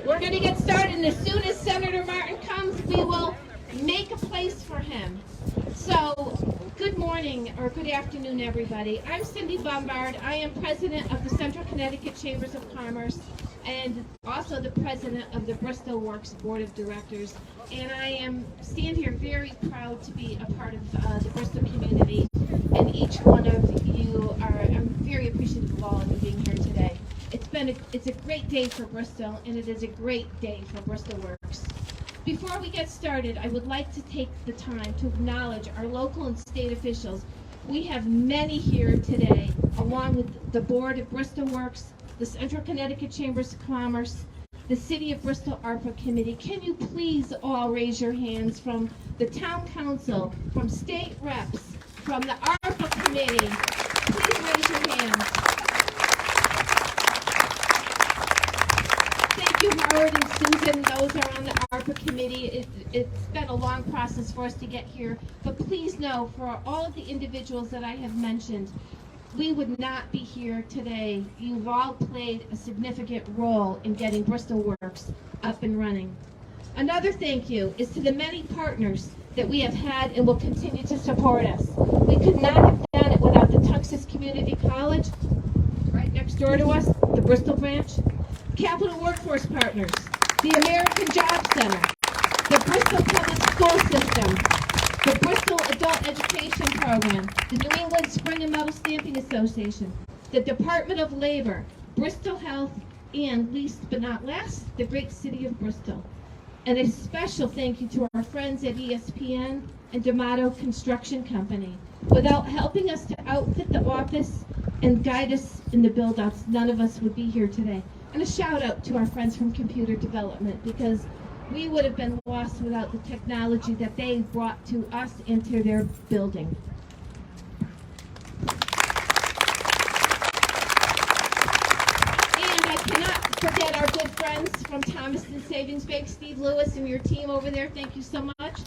We're going to get started, and as soon as Senator Martin comes, we will make a place for him. So, good morning, or good afternoon, everybody. I'm Cindy Bombard. I am president of the Central Connecticut Chambers of Commerce, and also the president of the BristolWORKS Board of Directors. And I stand here very proud to be a part of the Bristol community, and each one of you I'm very appreciative of all of you being here today. It's a great day for Bristol, and it is a great day for BristolWORKS. Before we get started, I would like to take the time to acknowledge our local and state officials. We have many here today, along with the board of BristolWORKS, the Central Connecticut Chambers of Commerce, the City of Bristol ARPA Committee. Can you please all raise your hands, from the Town Council, from state reps, from the ARPA Committee? Please raise your hands. Thank you, Howard and Susan. Those are on the ARPA Committee. It's been a long process for us to get here, but please know, for all of the individuals that I have mentioned, we would not be here today. You've all played a significant role in getting BristolWORKS up and running. Another thank you is to the many partners that we have had and will continue to support us. We could not have done it without the Tuxas Community College, right next door to us, the Bristol branch, Capital Workforce Partners, the American Job Center, the Bristol Public School System, the Bristol Adult Education Program, the New England Spring and Metal Stamping Association, the Department of Labor, Bristol Health, and least but not last, the great city of Bristol. And a special thank you to our friends at ESPN and D'Amato Construction Company. Without helping us to outfit the office and guide us in the build-outs, none of us would be here today. And a shout out to our friends from Computer Development, because we would have been lost without the technology that they brought to us into their building. And I cannot forget our good friends from Thomaston Savings Bank, Steve Lewis and your team over there. Thank you so much.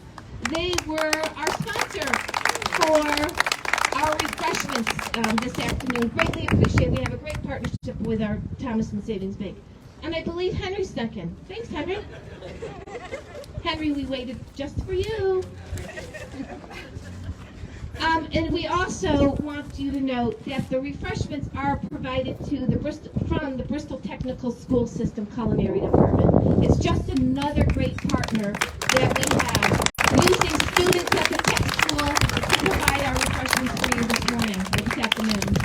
They were our sponsor for our refreshments this afternoon. Greatly appreciated. We have a great partnership with our Thomaston Savings Bank. And I believe Henry snuck in. Thanks, Henry. Henry, we waited just for you. And we also want you to note that the refreshments are provided to from the Bristol Technical School System Culinary Department. It's just another great partner that we have, using students at the tech school to provide our refreshments for you this morning, or this afternoon.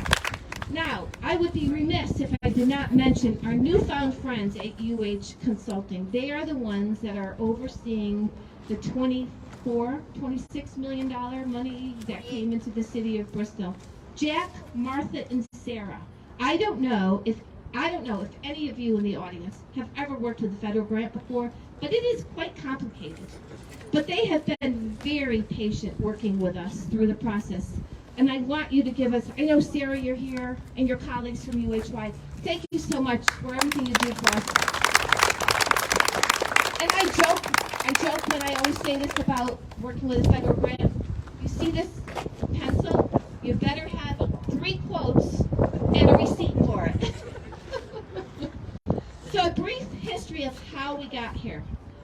Now, I would be remiss if I did not mention our newfound friends at UH Consulting. They are the ones that are overseeing the $26 million money that came into the city of Bristol. Jack, Martha, and Sarah. I don't know if any of you in the audience have ever worked with a federal grant before, but it is quite complicated. But they have been very patient working with us through the process. And I want you to give us, I know Sarah, you're here, and your colleagues from UHY, thank you so much for everything you do for us. And I joke when I always say this about working with a federal grant. You see this pencil? You better have 3 quotes and a receipt for it. So a brief history of how we got here.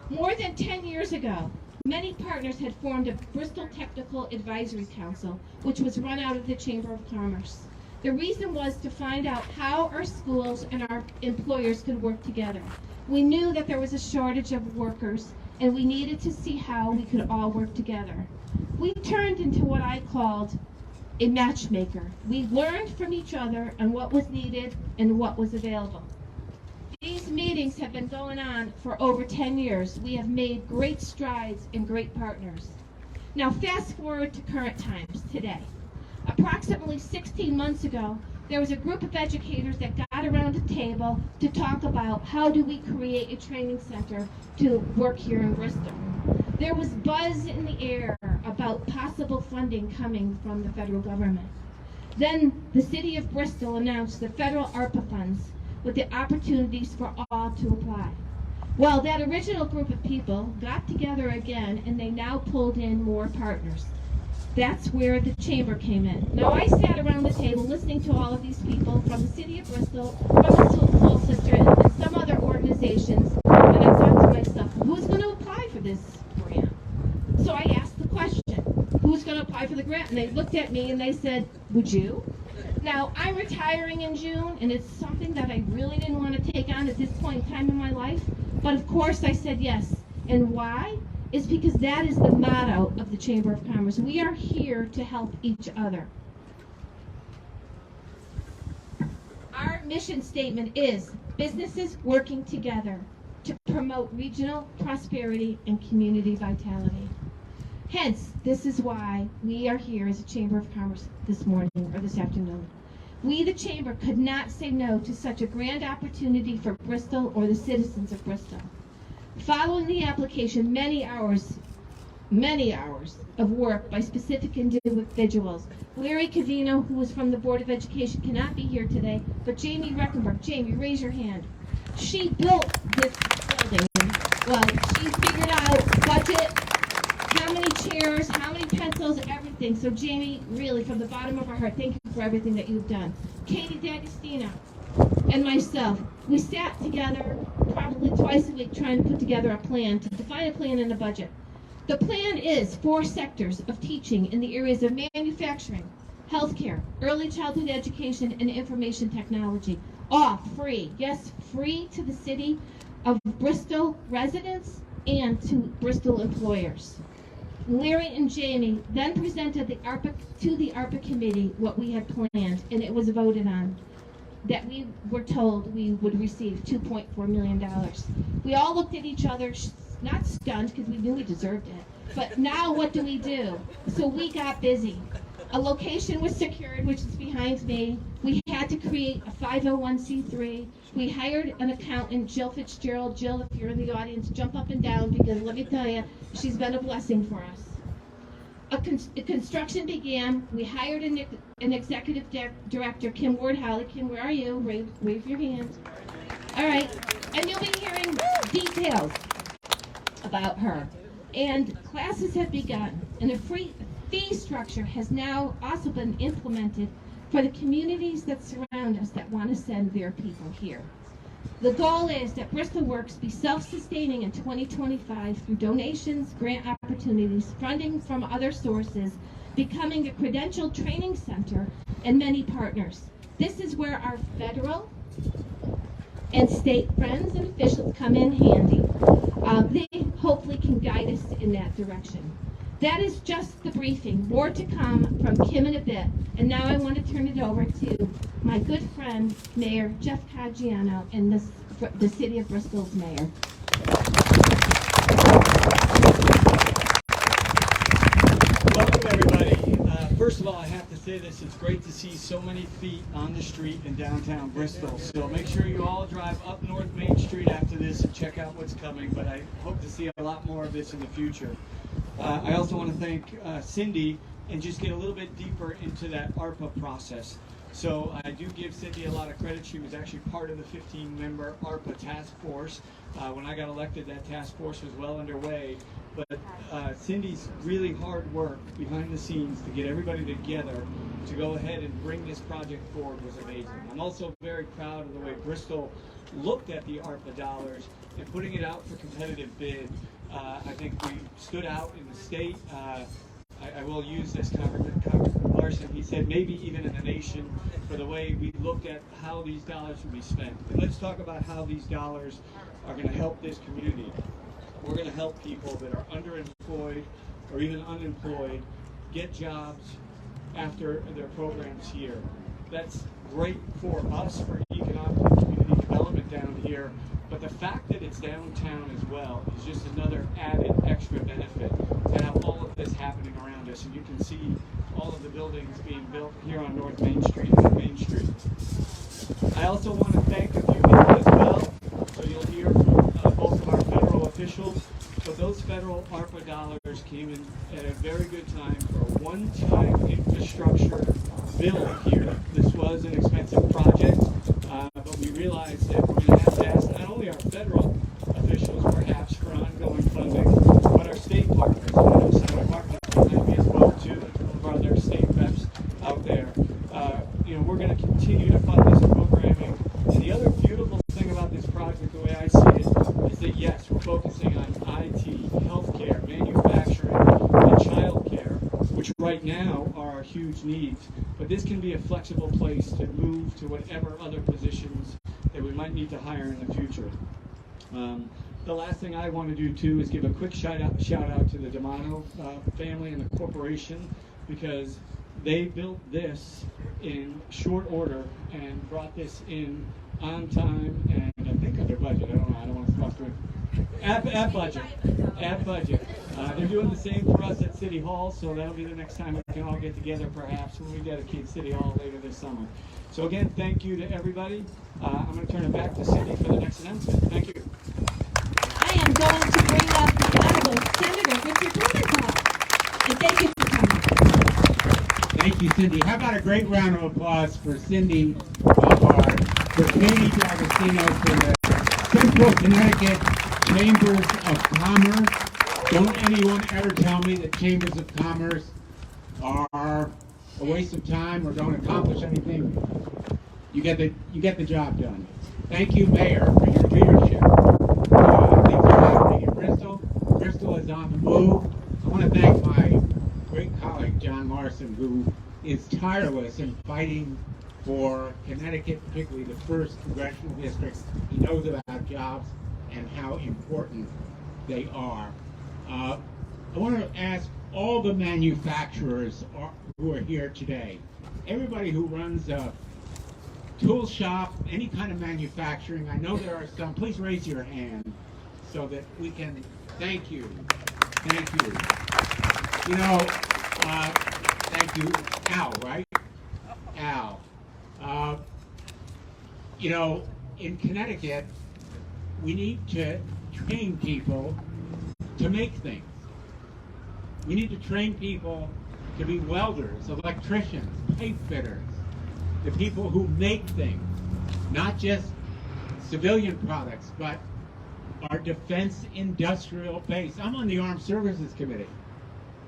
More than 10 years ago, many partners had formed a Bristol Technical Advisory Council, which was run out of the Chamber of Commerce. The reason was to find out how our schools and our employers could work together. We knew that there was a shortage of workers, and we needed to see how we could all work together. We turned into what I called a matchmaker. We learned from each other on what was needed and what was available. These meetings have been going on for over 10 years. We have made great strides and great partners. Now fast forward to current times today. Approximately 16 months ago, there was a group of educators that got around a table to talk about how do we create a training center to work here in Bristol. There was buzz in the air about possible funding coming from the federal government. Then the city of Bristol announced the federal ARPA funds with the opportunities for all to apply. Well, that original group of people got together again, and they now pulled in more partners. That's where the chamber came in. Now, I sat around the table listening to all of these people from the city of Bristol, from the school system, and some other organizations, and I thought to myself, who's going to apply for this grant? So I asked the question, who's going to apply for the grant? And they looked at me and they said, would you? Now, I'm retiring in June, and it's something that I really didn't want to take on at this point in time in my life. But of course I said yes. And why? Is because that is the motto of the Chamber of Commerce. We are here to help each other. Our mission statement is businesses working together to promote regional prosperity and community vitality. Hence, this is why we are here as a Chamber of Commerce this morning or this afternoon. We, the Chamber, could not say no to such a grand opportunity for Bristol or the citizens of Bristol. Following the application, many hours of work by specific individuals. Larry Cavino, who is from the Board of Education, cannot be here today, but Jamie Reckenberg. Jamie, raise your hand. She built this building. Well, she figured out budget, how many chairs, how many pencils, everything. So Jamie, really, from the bottom of our heart, thank you for everything that you've done. Katie D'Agostino and myself, we sat together probably twice a week trying to put together a plan, to define a plan and a budget. The plan is 4 sectors of teaching in the areas of manufacturing, healthcare, early childhood education, and information technology. All free, yes, free to the city of Bristol residents and to Bristol employers. Larry and Jamie then presented to the ARPA committee what we had planned, and it was voted on. That we were told we would receive $2.4 million. We all looked at each other, not stunned because we knew we deserved it, but now what do we do? So we got busy. A location was secured, which is behind me. We had to create a 501c3. We hired an accountant, Jill Fitzgerald. Jill, if you're in the audience, jump up and down because let me tell you, she's been a blessing for us. A construction began. We hired an executive director, Kim Ward-Holly. Kim, where are you? Wave your hand. All right. And you'll be hearing details about her. And classes have begun. And a free fee structure has now also been implemented for the communities that surround us that want to send their people here. The goal is that BristolWORKS be self-sustaining in 2025 through donations, grant opportunities, funding from other sources, becoming a credentialed training center, and many partners. This is where our federal and state friends and officials come in handy. They hopefully can guide us in that direction. That is just the briefing. More to come from Kim in a bit. And now I want to turn it over to my good friend, Mayor Jeff Caggiano, and the City of Bristol's mayor. Welcome, everybody. First of all, I have to say this. It's great to see so many feet on the street in downtown Bristol. So make sure you all drive up North Main Street after this and check out what's coming. But I hope to see a lot more of this in the future. I also want to thank Cindy and just get a little bit deeper into that ARPA process. So I do give Cindy a lot of credit. She was actually part of the 15-member ARPA task force. When I got elected, that task force was well underway. But Cindy's really hard work behind the scenes to get everybody together to go ahead and bring this project forward was amazing. I'm also very proud of the way Bristol looked at the ARPA dollars and putting it out for competitive bid. I think we stood out in the state. I will use this Congressman Larson. He said maybe even in the nation for the way we looked at how these dollars would be spent. But let's talk about how these dollars are going to help this community. We're going to help people that are underemployed or even unemployed get jobs after their programs here. That's great for us, for economic and community development down here. But the fact that it's downtown as well is just another added extra benefit to have all of this happening around us. And you can see all of the buildings being built here on North Main Street and Main Street. I also want to thank a few people as well. So you'll hear from both of our federal officials. But those federal ARPA dollars came in at a very good time for a one-time infrastructure bill here. This was an expensive project, but we realized that we're going to have to ask not only our federal officials perhaps for ongoing funding, but our state partners. And I know Senator Martin is behind me as well too, and some of our other state reps out there. We're going to continue to fund this programming. And the other beautiful thing about this project project, the way I see it, is that yes, we're focusing on IT, healthcare, manufacturing, and childcare, which right now are huge needs. But this can be a flexible place to move to whatever other positions that we might need to hire in the future. The last thing I want to do too is give a quick shout out to the D'Amato family and the corporation, because they built this in short order and brought this in on time and I think under budget. I don't want to talk to it. At budget. They're doing the same for us at City Hall, so that'll be the next time we can all get together, perhaps when we dedicate City Hall later this summer. So again, thank you to everybody. I'm going to turn it back to Cindy for the next announcement. Thank you. I am going to bring up the Honorable Senator Richard Blumenthal. And thank you for coming. Thank you, Cindy. How about a great round of applause for Cindy Ballard, for Katie D'Agostino, for the Central Connecticut Chambers of Commerce. Don't anyone ever tell me that Chambers of Commerce are a waste of time or don't accomplish anything. You get the job done. Thank you, Mayor, for your leadership. Things are happening in Bristol. Bristol is on the move. I want to thank my great colleague, John Larson, who is tireless in fighting for Connecticut, particularly the 1st Congressional District. He knows about jobs and how important they are. I want to ask all the manufacturers who are here today, everybody who runs a tool shop, any kind of manufacturing, I know there are some, please raise your hand so that we can thank you. Thank you. You know, thank you, Al, right? Al. You know, in Connecticut, we need to train people to make things. We need to train people to be welders, electricians, pipe fitters, the people who make things, not just civilian products, but our defense industrial base. I'm on the Armed Services Committee.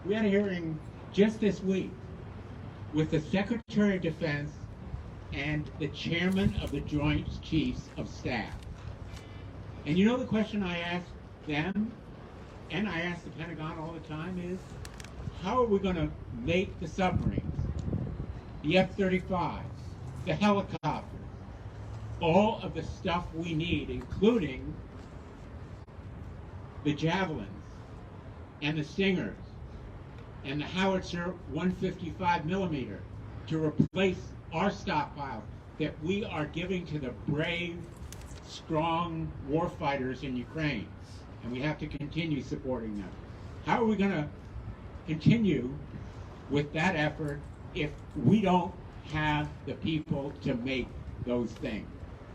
We had a hearing just this week with the Secretary of Defense and the Chairman of the Joint Chiefs of Staff. And you know the question I ask them, and I ask the Pentagon all the time, is how are we going to make the submarines, the F-35s, the helicopters, all of the stuff we need, including the Javelins and the Stingers and the Howitzer 155 millimeter to replace our stockpile that we are giving to the brave, strong warfighters in Ukraine. And we have to continue supporting them. How are we going to continue with that effort if we don't have the people to make those things?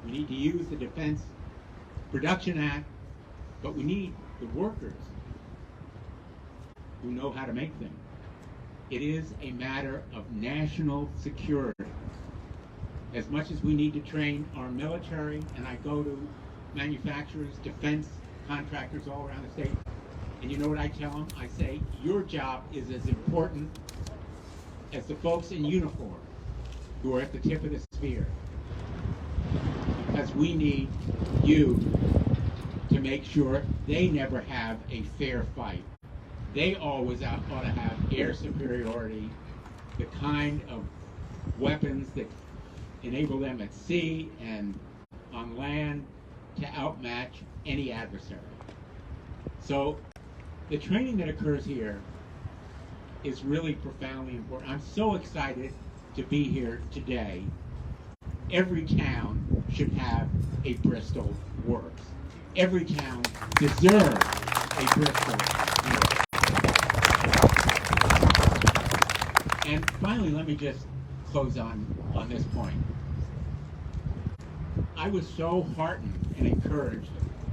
We need to use the Defense Production Act, but we need the workers who know how to make things. It is a matter of national security. As much as we need to train our military, and I go to manufacturers, defense contractors all around the state, and you know what I tell them? I say, your job is as important as the folks in uniform who are at the tip of the spear. Because we need you to make sure they never have a fair fight. They always ought to have air superiority, the kind of weapons that enable them at sea and on land to outmatch any adversary. So the training that occurs here is really profoundly important. I'm so excited to be here today. Every town should have a BristolWORKS. Every town deserves a BristolWORKS. And finally, let me just close on this point. I was so heartened and encouraged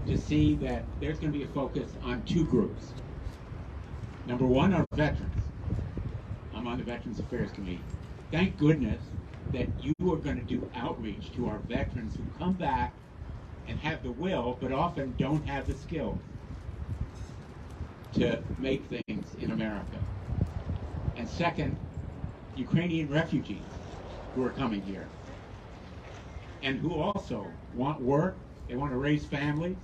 to see that there's going to be a focus on 2 groups. Number one, our veterans. I'm on the Veterans Affairs Committee. Thank goodness that you are going to do outreach to our veterans who come back and have the will, but often don't have the skills to make things in America. And second, Ukrainian refugees who are coming here and who also want work They want to raise families.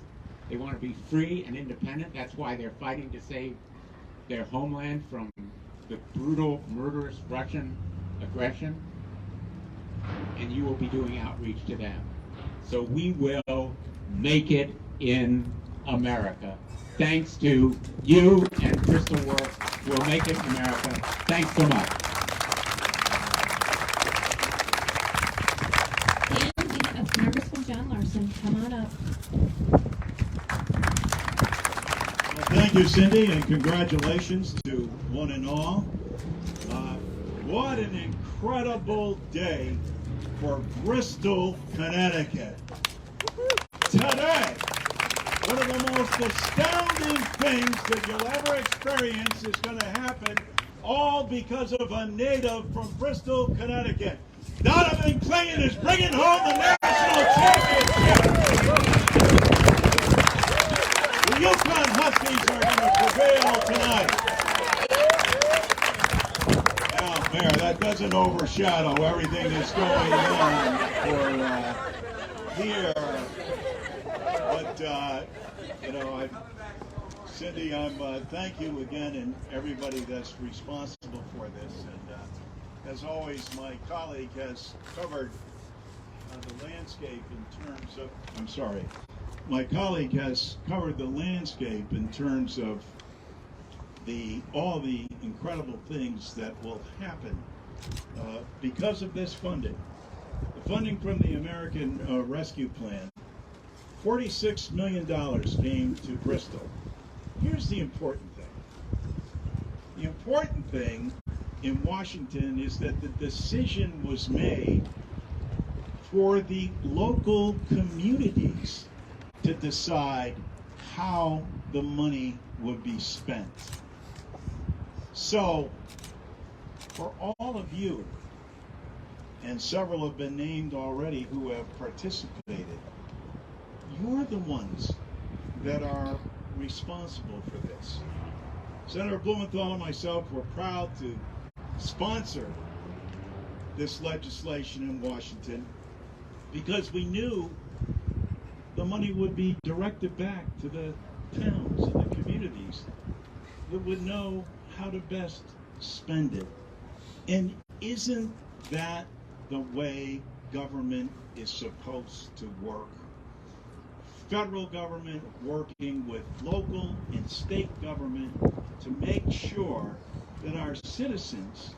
They want to be free and independent. That's why they're fighting to save their homeland from the brutal, murderous Russian aggression. And you will be doing outreach to them. So we will make it in America. Thanks to you and BristolWORKS, we'll make it in America. Thanks so much. And we have Congressman John Larson. Come on up. Well, thank you, Cindy, and congratulations to one and all. What an incredible day for Bristol, Connecticut. Today, one of the most astounding things that you'll ever experience is going to happen, all because of a native from Bristol, Connecticut. Donovan Clayton is bringing home the national championship. The Yukon Huskies are going to prevail tonight. Now, Mayor, that doesn't overshadow everything that's going on for here. But, Cindy, thank you again and everybody that's responsible for this. And as always, my colleague has covered the landscape in terms of, my colleague has covered the landscape in terms of all the incredible things that will happen because of this funding. The funding from the American Rescue Plan, $46 million came to Bristol. Here's the important thing. The important thing in Washington is that the decision was made for the local communities to decide how the money would be spent. So, for all of you, and several have been named already who have participated, you're the ones that are responsible for this. Senator Blumenthal and myself were proud to sponsor this legislation in Washington because we knew the money would be directed back to the towns and the communities that would know how to best spend it. And isn't that the way government is supposed to work? Federal government working with local and state government to make sure that our citizens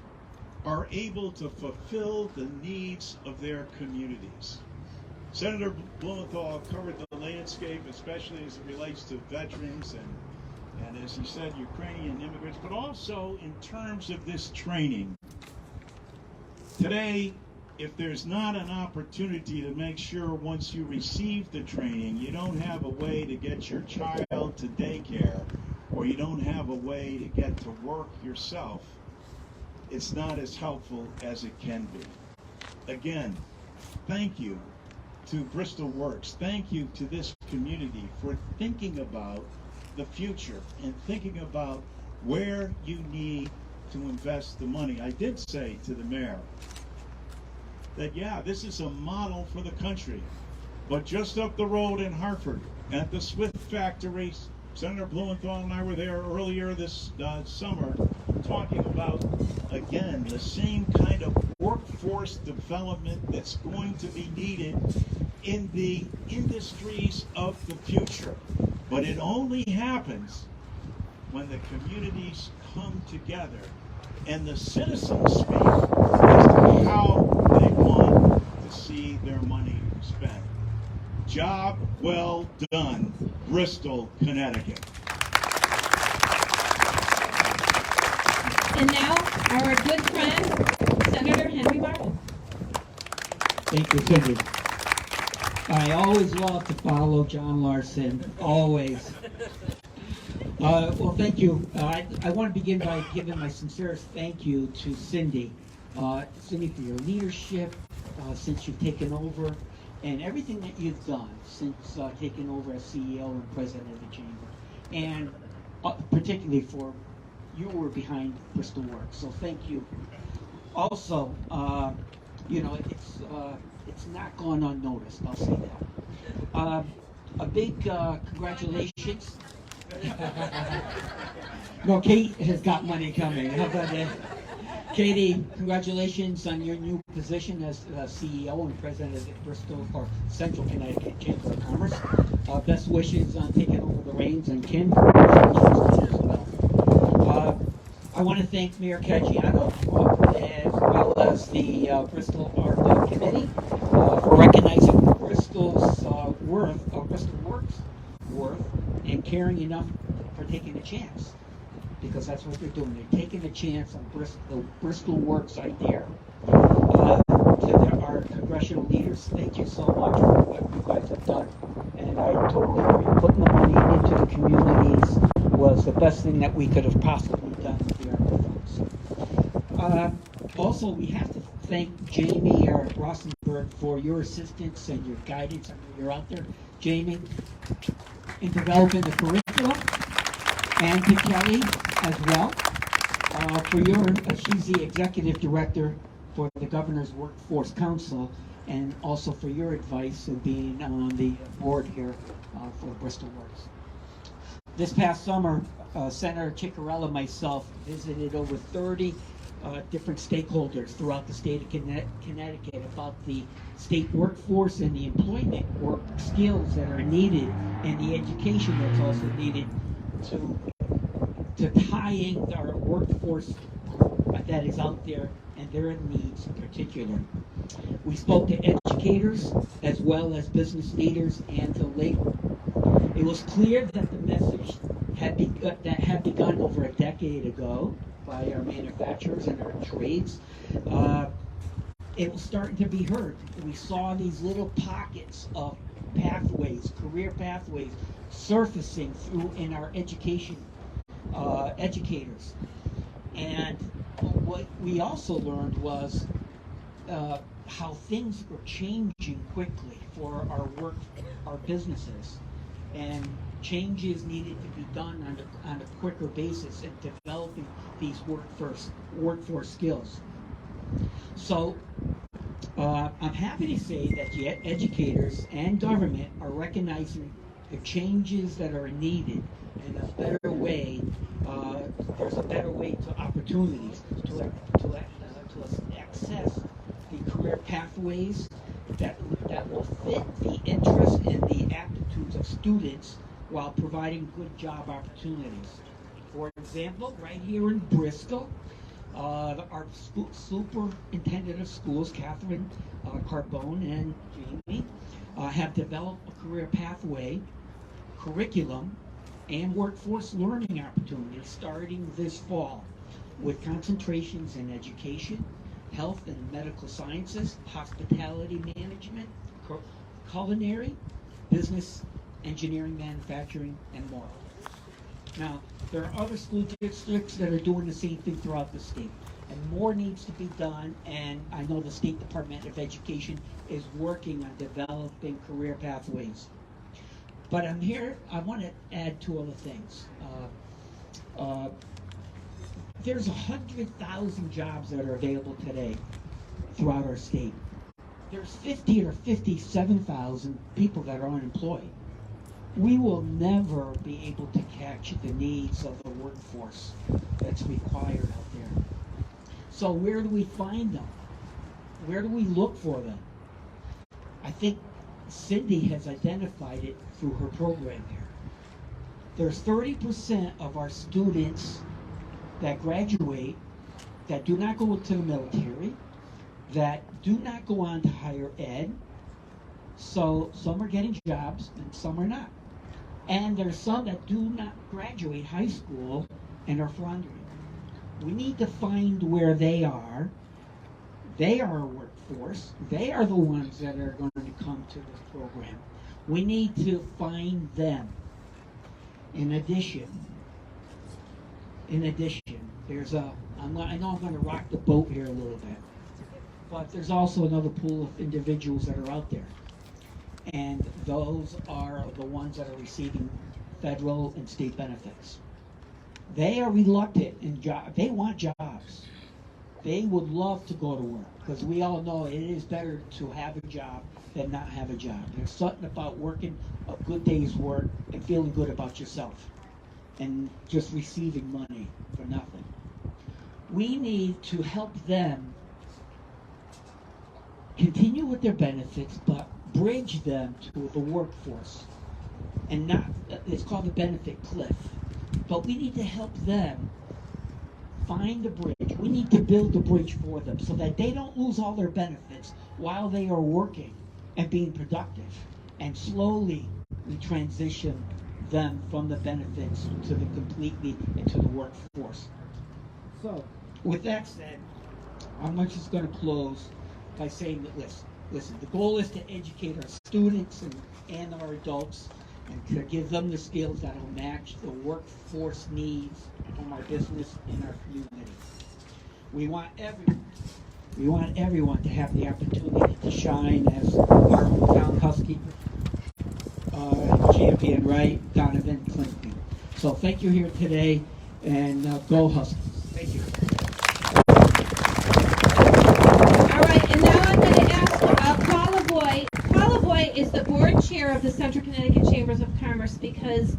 are able to fulfill the needs of their communities. Senator Blumenthal covered the landscape, especially as it relates to veterans and as he said, Ukrainian immigrants, but also in terms of this training. Today, if there's not an opportunity to make sure once you receive the training, you don't have a way to get your child to daycare, or you don't have a way to get to work yourself, it's not as helpful as it can be. Again, thank you to BristolWORKS. Thank you to this community for thinking about the future and thinking about where you need to invest the money. I did say to the mayor that, yeah, this is a model for the country. But just up the road in Hartford, at the Swift factory, Senator Blumenthal and I were there earlier this summer talking about, again, the same kind of workforce development that's going to be needed in the industries of the future. But it only happens when the communities come together and the citizens speak as to how they want to see their money spent. Job well done, Bristol, Connecticut. And now, our good friend, Senator Henry Martin. Thank you, Cindy. I always love to follow John Larson, always. Well, thank you. I want to begin by giving my sincerest thank you to Cindy. Cindy, for your leadership since you've taken over, and everything that you've done since taking over as CEO and president of the chamber, and particularly for you were behind BristolWORKS. So thank you. Also, you know, it's it's not gone unnoticed, I'll say that. A big congratulations. No, Kate has got money coming. How about that? Katie, congratulations on your new position as CEO and president of the Bristol or Central Connecticut Chamber of Commerce. Best wishes on taking over the reins, and Kim, congratulations as well. I want to thank Mayor Caggiano as well as the Bristol Art Committee for recognizing Bristol's BristolWORKS worth and caring enough for taking a chance. Because that's what they're doing. They're taking a chance on BristolWORKS idea. To our congressional leaders, thank you so much for what you guys have done. And I totally agree. Putting the money into the communities was the best thing that we could have possibly done with the ARPA funds. Also, we have to thank Jamie Rosenberg for your assistance and your guidance. I know you're out there, Jamie, in developing the curriculum. And to Kelly as well, she's the executive director for the Governor's Workforce Council, and also for your advice and being on the board here for BristolWORKS. This past summer, Senator Ciccarella and myself visited over 30 different stakeholders throughout the state of Connecticut about the state workforce and the employment work skills that are needed and the education that's also needed to tying our workforce that is out there and their needs in particular. We spoke to educators as well as business leaders and to labor. It was clear that the message had begun over a decade ago by our manufacturers and our trades. It was starting to be heard. We saw these little pockets of pathways, career pathways, surfacing through in our education educators. And what we also learned was how things were changing quickly for our businesses, and changes needed to be done on a quicker basis in developing these workforce skills. So I'm happy to say that yet educators and government are recognizing the changes that are needed and a better way. There's a better way to opportunities to access the career pathways that will fit the interest and the aptitudes of students while providing good job opportunities. For example, right here in Bristol, our superintendent of schools, Catherine Carbone and Jamie, have developed a career pathway, curriculum, and workforce learning opportunities starting this fall with concentrations in education, health and medical sciences, hospitality management, culinary, business, engineering, manufacturing, and more. Now, there are other school districts that are doing the same thing throughout the state, and more needs to be done, and I know the State Department of Education is working on developing career pathways. But I'm here, I want to add two other things. There's 100,000 jobs that are available today throughout our state. There's 50 or 57,000 people that are unemployed. We will never be able to catch the needs of the workforce that's required out there. So where do we find them? Where do we look for them? I think Cindy has identified it through her program here. There's 30% of our students that graduate that do not go to the military, that do not go on to higher ed. So some are getting jobs and some are not. And there's some that do not graduate high school and are floundering. We need to find where they are. They are our workforce. They are the ones that are going to come to this program. We need to find them. In addition, there's I know I'm going to rock the boat here a little bit, but there's also another pool of individuals that are out there. And those are the ones that are receiving federal and state benefits. They are reluctant in jobs. They want jobs. they would love to go to work, because we all know it is better to have a job than not have a job. There's something about working a good day's work and feeling good about yourself and just receiving money for nothing. We need to help them continue with their benefits, but bridge them to the workforce. And not, it's called the benefit cliff. But we need to help them find the bridge. We need to build the bridge for them so that they don't lose all their benefits while they are working and being productive. And slowly we transition them from the benefits to the completely into the workforce. So, with that said, I'm just going to close by saying that listen, the goal is to educate our students and our adults and to give them the skills that will match the workforce needs from our business and our community. We want everyone to have the opportunity to shine, as our town housekeeper champion, right, Donovan Clinton. So thank you here today, and go Huskies. Thank you. All right, and now I'm going to ask Paul Lavoie. Paul Lavoie is the board chair of the Central Connecticut Chambers of Commerce, because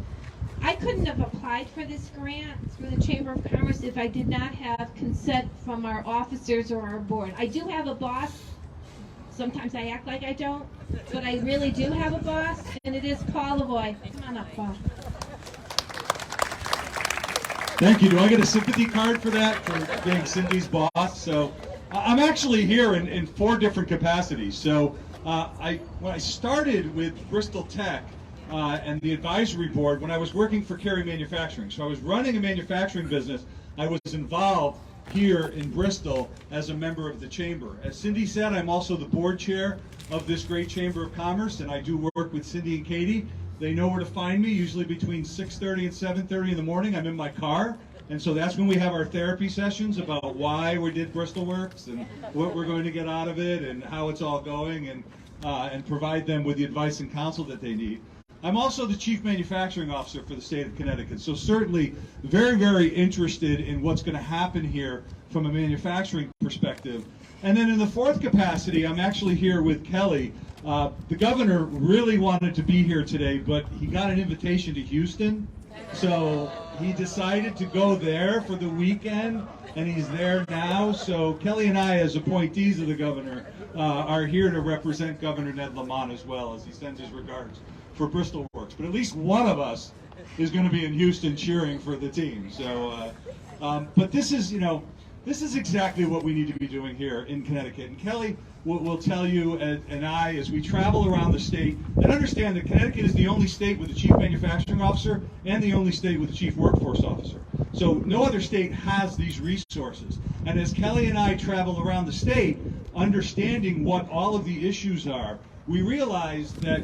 I couldn't have applied for this grant through the Chamber of Commerce if I did not have consent from our officers or our board. I do have a boss. Sometimes I act like I don't, but I really do have a boss, and it is Paul Lavoie. Come on up, Paul. Thank you. Do I get a sympathy card for that, for being Cindy's boss? So I'm actually here in 4 different capacities. So when I started with Bristol Tech and the advisory board, when I was working for Carey Manufacturing, so I was running a manufacturing business, I was involved here in Bristol as a member of the chamber. As Cindy said, I'm also the board chair of this great Chamber of Commerce, and I do work with Cindy and Katie. They know where to find me, usually between 6:30 and 7:30 in the morning. I'm in my car, and so that's when we have our therapy sessions about why we did BristolWORKS and what we're going to get out of it and how it's all going, and provide them with the advice and counsel that they need. I'm also the Chief Manufacturing Officer for the state of Connecticut, so certainly very, very interested in what's going to happen here from a manufacturing perspective. And then in the 4th capacity, I'm actually here with Kelly. The governor really wanted to be here today, but he got an invitation to Houston, so he decided to go there for the weekend, and he's there now. So Kelly and I, as appointees of the governor, are here to represent Governor Ned Lamont as well, as he sends his regards for BristolWORKS. But at least one of us is going to be in Houston cheering for the team. So, but this is, this is exactly what we need to be doing here in Connecticut. And Kelly will tell you and I, as we travel around the state, and understand that Connecticut is the only state with a chief manufacturing officer and the only state with a chief workforce officer. So no other state has these resources. And as Kelly and I travel around the state, understanding what all of the issues are, we realize that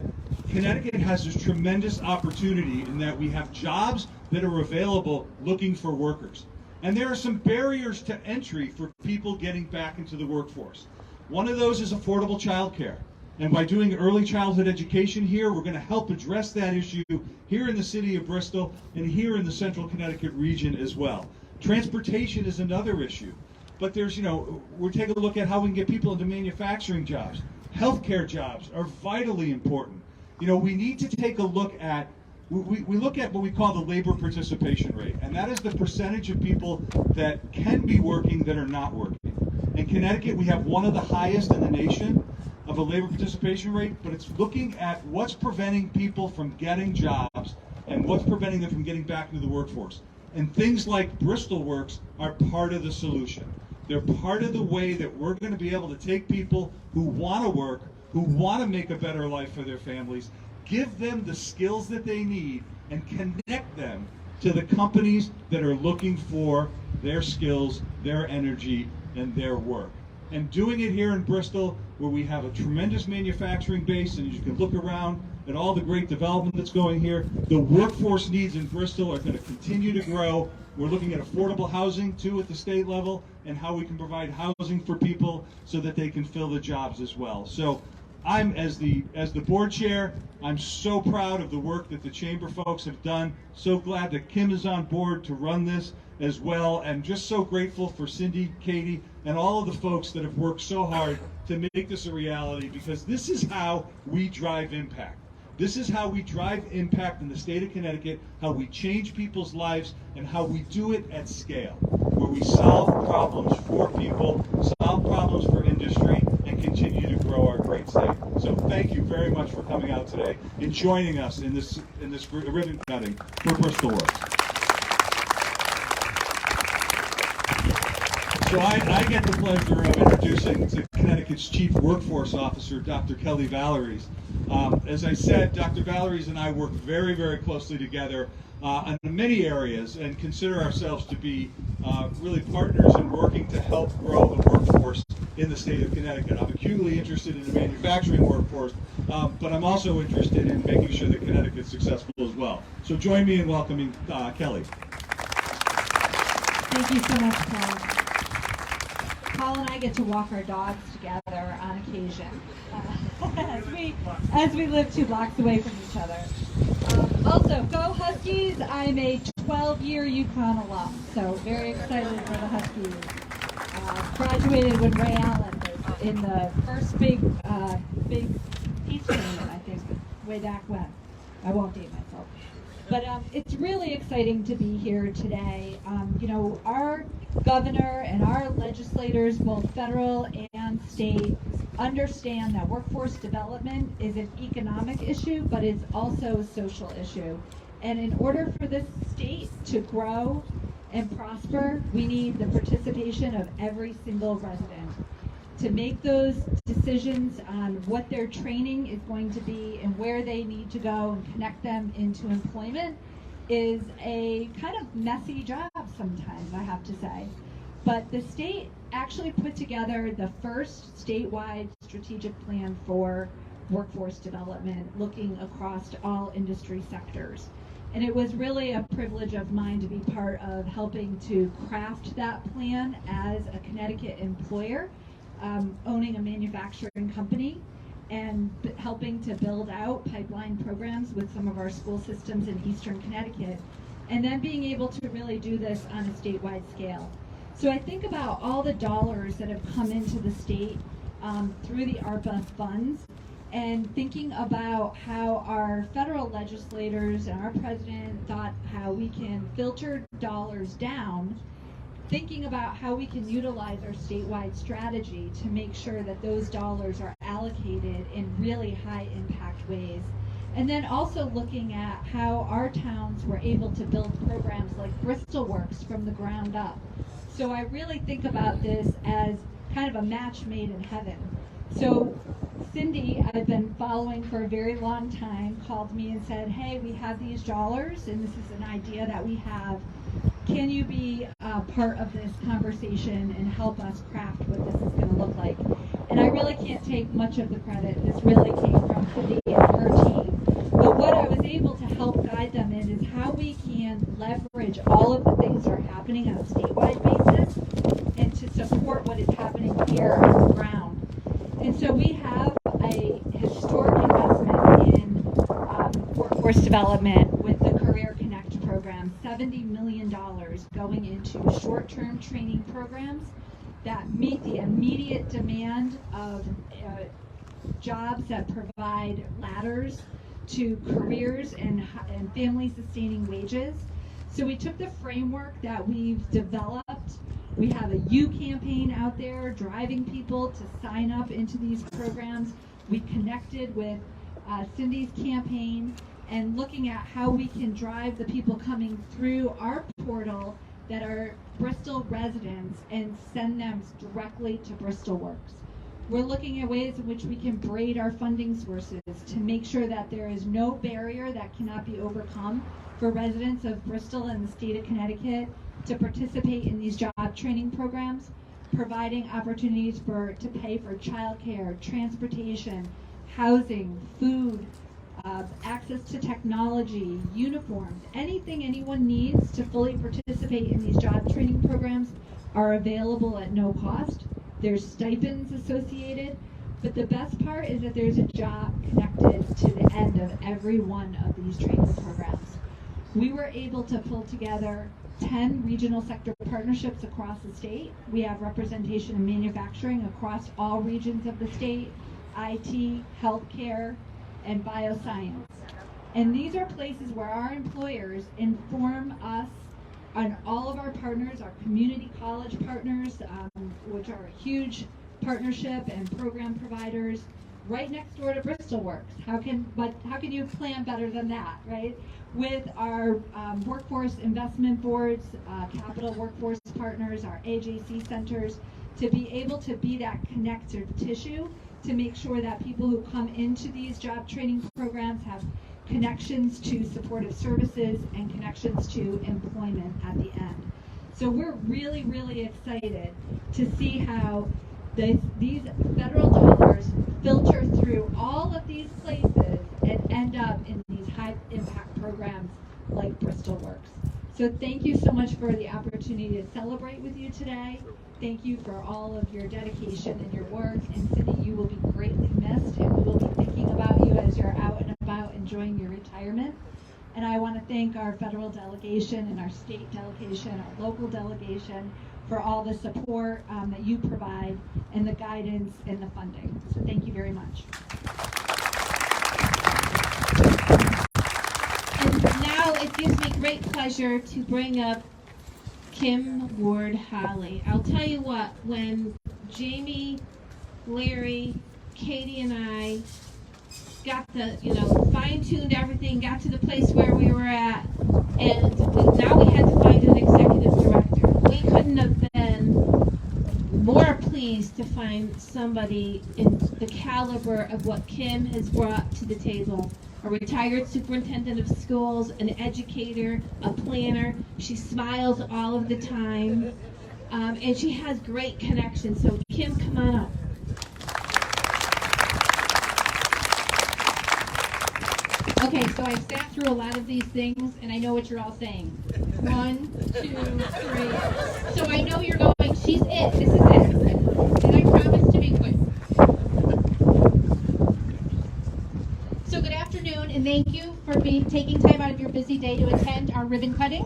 Connecticut has this tremendous opportunity in that we have jobs that are available looking for workers. And there are some barriers to entry for people getting back into the workforce. One of those is affordable childcare. And by doing early childhood education here, we're going to help address that issue here in the city of Bristol and here in the central Connecticut region as well. Transportation is another issue. But there's, we're taking a look at how we can get people into manufacturing jobs. Healthcare jobs are vitally important. We need to take a look at, we look at what we call the labor participation rate, and that is the percentage of people that can be working that are not working. In Connecticut, we have one of the highest in the nation of a labor participation rate, but it's looking at what's preventing people from getting jobs and what's preventing them from getting back into the workforce. And things like BristolWORKS are part of the solution. They're part of the way that we're going to be able to take people who want to work, who want to make a better life for their families, give them the skills that they need, and connect them to the companies that are looking for their skills, their energy, and their work. And doing it here in Bristol, where we have a tremendous manufacturing base, and you can look around at all the great development that's going here, the workforce needs in Bristol are going to continue to grow. We're looking at affordable housing, too, at the state level, and how we can provide housing for people so that they can fill the jobs as well. So I'm as the board chair, I'm so proud of the work that the chamber folks have done. So glad that Kim is on board to run this as well, and just so grateful for Cindy, Katie, and all of the folks that have worked so hard to make this a reality, because this is how we drive impact. This is how we drive impact in the state of Connecticut, how we change people's lives, and how we do it at scale, where we solve problems for people, solve problems for industry, and continue to grow our great state. So thank you very much for coming out today and joining us in this ribbon cutting for BristolWORKS. So I get the pleasure of introducing to Connecticut's Chief Workforce Officer, Dr. Kelly Valeries. As I said, Dr. Valeries and I work very, very closely together in many areas, and consider ourselves to be really partners in working to help grow the workforce in the state of Connecticut. I'm acutely interested in the manufacturing workforce, but I'm also interested in making sure that Connecticut's successful as well. So join me in welcoming Kelly. Thank you so much, Paul. Paul and I get to walk our dogs together on occasion, as we live 2 blocks away from each other. Also, go Huskies! I'm a 12-year UConn alum, so very excited for the Huskies. Graduated when Ray Allen was in the first big East tournament, I think, way back when. I won't date myself. But it's really exciting to be here today. You know, our governor and our legislators, both federal and state, understand that workforce development is an economic issue, but it's also a social issue. And in order for this state to grow and prosper, we need the participation of every single resident to make those decisions on what their training is going to be and where they need to go and connect them into employment is a kind of messy job sometimes, I have to say. But the state actually put together the first statewide strategic plan for workforce development, looking across all industry sectors. And it was really a privilege of mine to be part of helping to craft that plan as a Connecticut employer, owning a manufacturing company, and helping to build out pipeline programs with some of our school systems in Eastern Connecticut, and then being able to really do this on a statewide scale. So I think about all the dollars that have come into the state through the ARPA funds, and thinking about how our federal legislators and our president thought how we can filter dollars down, thinking about how we can utilize our statewide strategy to make sure that those dollars are allocated in really high impact ways. And then also looking at how our towns were able to build programs like BristolWORKS from the ground up. So I really think about this as kind of a match made in heaven. So Cindy, I've been following for a very long time, called me and said, hey, we have these dollars and this is an idea that we have. Can you be part of this conversation and help us craft what this is going to look like? And I really can't take much of the credit. This really came from Cindy and her team. But what I was able to help guide them in is how we can leverage all of the things that are happening on a statewide basis and to support what is happening here on the ground. And so we have a historic investment in workforce development with the Career Connect program, $70 million going into short-term training programs that meet the immediate demand of jobs that provide ladders to careers and family-sustaining wages. So we took the framework that we've developed. We have a You campaign out there driving people to sign up into these programs. We connected with Cindy's campaign and looking at how we can drive the people coming through our portal that are Bristol residents and send them directly to BristolWORKS. We're looking at ways in which we can braid our funding sources to make sure that there is no barrier that cannot be overcome for residents of Bristol and the state of Connecticut to participate in these job training programs, providing opportunities to pay for childcare, transportation, housing, food, access to technology, uniforms, anything anyone needs to fully participate in these job training programs are available at no cost. There's stipends associated, But the best part is that there's a job connected to the end of every one of these training programs. We were able to pull together 10 regional sector partnerships across the state. We have representation in manufacturing across all regions of the state, IT, healthcare, and bioscience. And these are places where our employers inform us on all of our partners, our community college partners, which are a huge partnership and program providers, right next door to BristolWORKS. How can you plan better than that, right? With our workforce investment boards, capital workforce partners, our AJC centers, to be able to be that connective tissue to make sure that people who come into these job training programs have connections to supportive services and connections to employment at the end. So we're really, really excited to see how these federal dollars filter through all of these places and end up in these high impact programs like BristolWORKS. So thank you so much for the opportunity to celebrate with you today. Thank you for all of your dedication and your work. And Cindy, you will be greatly missed, and we will be thinking about you as you're out and about enjoying your retirement. And I want to thank our federal delegation and our state delegation, our local delegation, for all the support that you provide and the guidance and the funding. So thank you very much. And now it gives me great pleasure to bring up Kim Ward-Holly. I'll tell you what, when Jamie, Larry, Katie, and I got the, fine-tuned everything, got to the place where we were at, and now we had to find an executive director. We couldn't have been more pleased to find somebody in the caliber of what Kim has brought to the table. A retired superintendent of schools, an educator, a planner. She smiles all of the time, and she has great connections. So Kim, come on up. Okay, so I've sat through a lot of these things, and I know what you're all saying. 1, 2, 3. So I know you're going, she's it, this is it. And I promise to be quick. So good afternoon, and thank you for taking time out of your busy day to attend our ribbon cutting.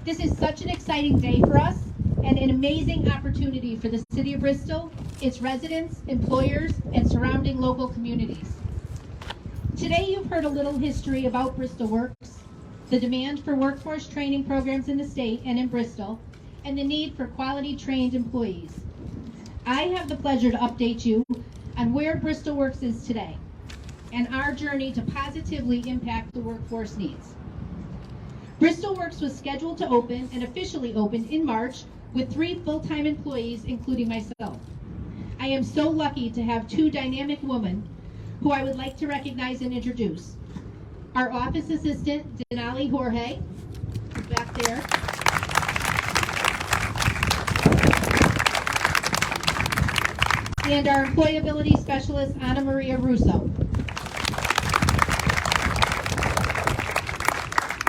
This is such an exciting day for us, and an amazing opportunity for the City of Bristol, its residents, employers, and surrounding local communities. Today you've heard a little history about BristolWORKS, the demand for workforce training programs in the state and in Bristol, and the need for quality trained employees. I have the pleasure to update you on where BristolWORKS is today and our journey to positively impact the workforce needs. BristolWORKS was scheduled to open and officially opened in March with 3 full-time employees, including myself. I am so lucky to have 2 dynamic women who I would like to recognize and introduce. Our office assistant, Denali Jorge, back there. And our employability specialist, Anna Maria Russo.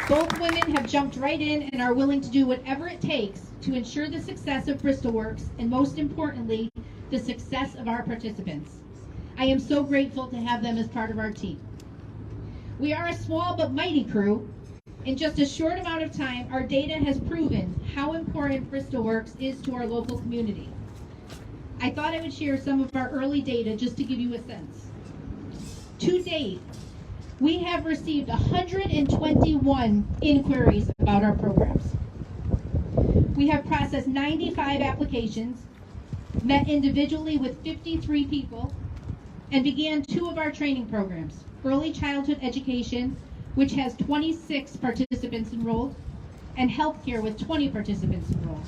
Both women have jumped right in and are willing to do whatever it takes to ensure the success of BristolWORKS, and most importantly, the success of our participants. I am so grateful to have them as part of our team. We are a small but mighty crew. In just a short amount of time, our data has proven how important BristolWORKS is to our local community. I thought I would share some of our early data just to give you a sense. To date, we have received 121 inquiries about our programs. We have processed 95 applications, met individually with 53 people, and began 2 of our training programs, Early Childhood Education, which has 26 participants enrolled, and Healthcare with 20 participants enrolled.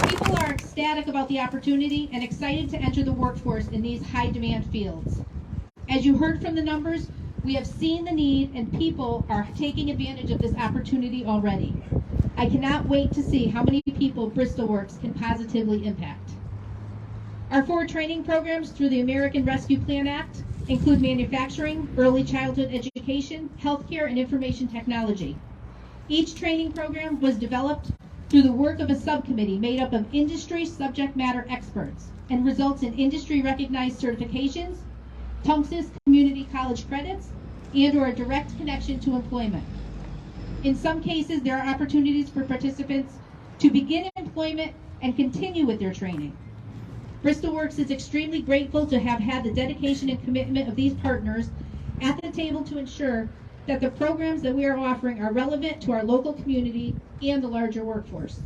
People are ecstatic about the opportunity and excited to enter the workforce in these high-demand fields. As you heard from the numbers, we have seen the need and people are taking advantage of this opportunity already. I cannot wait to see how many people BristolWORKS can positively impact. Our 4 training programs through the American Rescue Plan Act include manufacturing, early childhood education, healthcare, and information technology. Each training program was developed through the work of a subcommittee made up of industry subject matter experts and results in industry recognized certifications, Tunx's community college credits, and or a direct connection to employment. In some cases, there are opportunities for participants to begin employment and continue with their training. BristolWORKS is extremely grateful to have had the dedication and commitment of these partners at the table to ensure that the programs that we are offering are relevant to our local community and the larger workforce.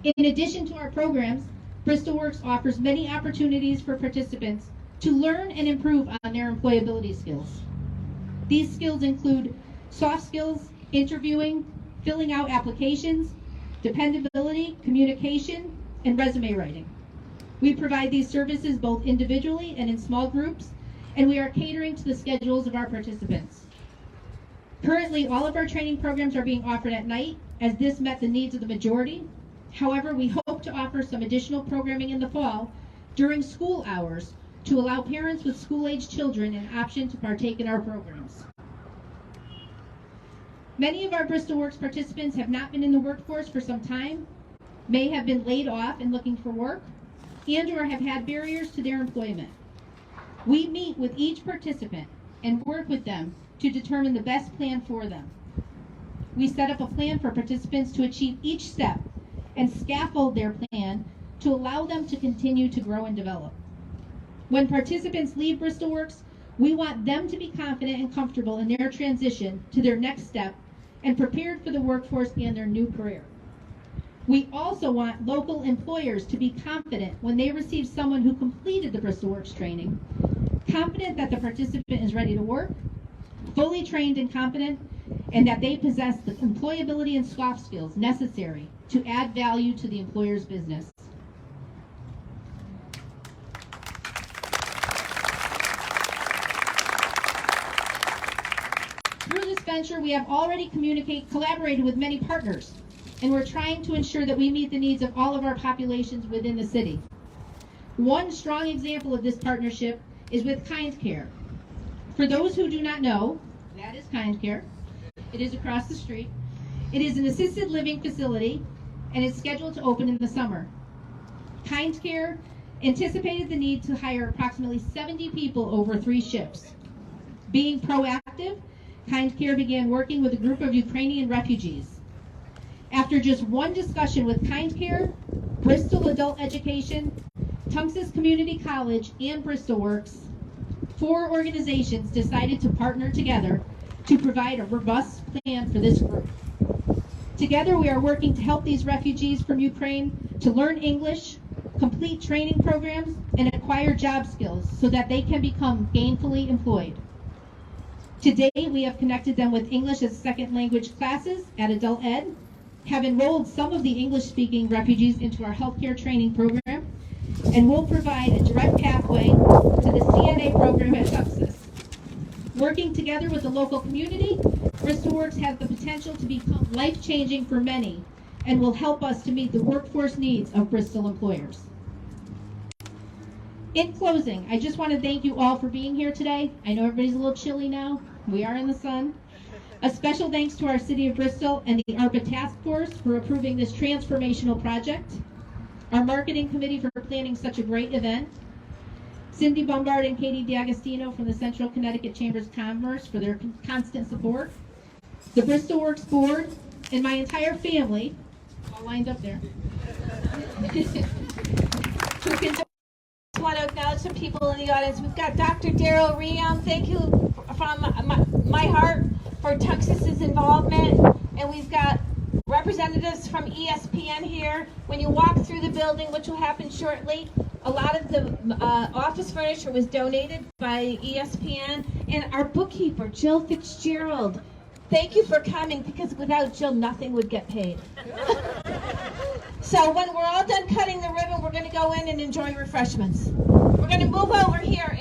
In addition to our programs, BristolWORKS offers many opportunities for participants to learn and improve on their employability skills. These skills include soft skills, interviewing, filling out applications, dependability, communication, and resume writing. We provide these services both individually and in small groups, and we are catering to the schedules of our participants. Currently, all of our training programs are being offered at night, as this met the needs of the majority. However, we hope to offer some additional programming in the fall during school hours to allow parents with school-age children an option to partake in our programs. Many of our BristolWORKS participants have not been in the workforce for some time, may have been laid off and looking for work, and or have had barriers to their employment. We meet with each participant and work with them to determine the best plan for them. We set up a plan for participants to achieve each step and scaffold their plan to allow them to continue to grow and develop. When participants leave BristolWORKS, we want them to be confident and comfortable in their transition to their next step and prepared for the workforce and their new career. We also want local employers to be confident when they receive someone who completed the BristolWORKS training, confident that the participant is ready to work, fully trained and competent, and that they possess the employability and soft skills necessary to add value to the employer's business. Through this venture, we have already collaborated with many partners, and we're trying to ensure that we meet the needs of all of our populations within the city. One strong example of this partnership is with Kind Care. For those who do not know, that is Kind Care. It is across the street. It is an assisted living facility, and it's scheduled to open in the summer. Kind Care anticipated the need to hire approximately 70 people over 3 shifts. Being proactive, Kind Care began working with a group of Ukrainian refugees. After just one discussion with Kind Care, Bristol Adult Education, Tunx's Community College, and BristolWORKS, 4 organizations decided to partner together to provide a robust plan for this group. Together, we are working to help these refugees from Ukraine to learn English, complete training programs, and acquire job skills so that they can become gainfully employed. Today, we have connected them with English as a second language classes at Adult Ed, have enrolled some of the English-speaking refugees into our healthcare training program, and will provide a direct pathway to the CNA program at Tunx's. Working together with the local community, BristolWORKS has the potential to become life-changing for many and will help us to meet the workforce needs of Bristol employers. In closing, I just want to thank you all for being here today. I know everybody's a little chilly now. We are in the sun. A special thanks to our City of Bristol and the ARPA Task Force for approving this transformational project, our marketing committee for planning such a great event, Cindy Bombard and Katie D'Agostino from the Central Connecticut Chambers of Commerce for their constant support, the BristolWORKS board, and my entire family, all lined up there. I want to acknowledge some people in the audience. We've got Dr. Daryl Riam. Thank you from my heart for Tunx's involvement. And we've got representatives from ESPN here. When you walk through the building, which will happen shortly, a lot of the office furniture was donated by ESPN. And our bookkeeper, Jill Fitzgerald. Thank you for coming, because without Jill, nothing would get paid. So when we're all done cutting the ribbon, we're going to go in and enjoy refreshments. We're going to move over here.